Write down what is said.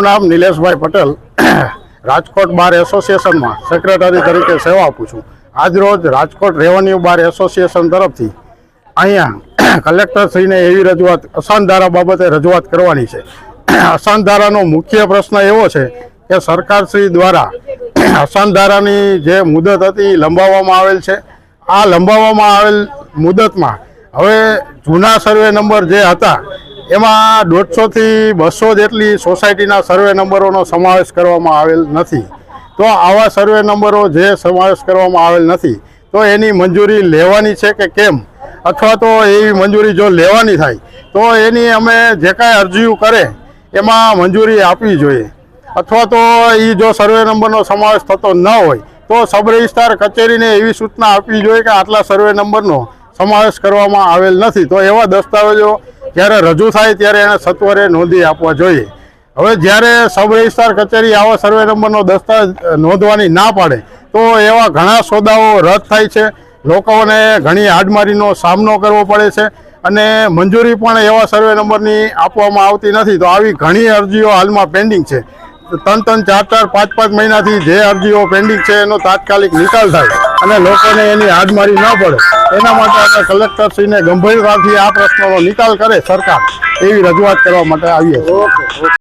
મારું નામ નિલેશભાઈ પટેલ, રાજકોટ બાર એસોસિએશનમાં સેક્રેટરી તરીકે સેવા આપું છું। આજરોજ રાજકોટ રેવન્યુ બાર એસોસિએશન તરફથી અહીંયા કલેક્ટરશ્રીને એવી રજૂઆત અસાનધારા બાબતે રજૂઆત કરવાની છે। અસાનધારાનો મુખ્ય પ્રશ્ન એવો છે કે સરકારશ્રી દ્વારા અસાનધારાની જે મુદત હતી લંબાવવામાં આવેલ છે। આ લંબાવવામાં આવેલ મુદતમાં હવે જૂના સર્વે નંબર જે હતા એમાં 150 થી 200 જેટલી સોસાયટીના સર્વે નંબરોનો સમાવેશ કરવામાં આવેલ નથી। તો આવા સર્વે નંબરો જે સમાવેશ કરવામાં આવેલ નથી તો એની મંજૂરી લેવાની છે કે કેમ, અથવા તો એવી મંજૂરી જો લેવાની થાય તો એની અમે જે કાંઈ અરજીઓ કરે એમાં મંજૂરી આપવી જોઈએ, અથવા તો એ જો સર્વે નંબરનો સમાવેશ થતો ન હોય તો સબ રજિસ્ટ્રાર કચેરીને એવી સૂચના આપવી જોઈએ કે આટલા સર્વે નંબરનો સમાવેશ કરવામાં આવેલ નથી, તો એવા દસ્તાવેજો જ્યારે રજૂ થાય ત્યારે એને સત્વરે નોંધી આપવા જોઈએ। હવે જ્યારે સબ રજિસ્ટ્રાર કચેરી આવા સર્વે નંબરનો દસ્તાવેજ નોંધવાની ના પાડે તો એવા ઘણા સોદાઓ રદ થાય છે, લોકોને ઘણી હાડમારીનો સામનો કરવો પડે છે અને મંજૂરી પણ એવા સર્વે નંબરની આપવામાં આવતી નથી। તો આવી ઘણી અરજીઓ હાલમાં પેન્ડિંગ છે। 3-3, 4-4, 5-5 મહિનાથી જે અરજીઓ પેન્ડિંગ છે એનો તાત્કાલિક નિકાલ થાય અને લોકોને એની હાડમારી ન પડે એના માટે આપણે કલેક્ટરશ્રીને ગંભીરતાથી આ પ્રશ્નનો નિકાલ કરે સરકાર એવી રજૂઆત કરવા માટે આવીએ છીએ।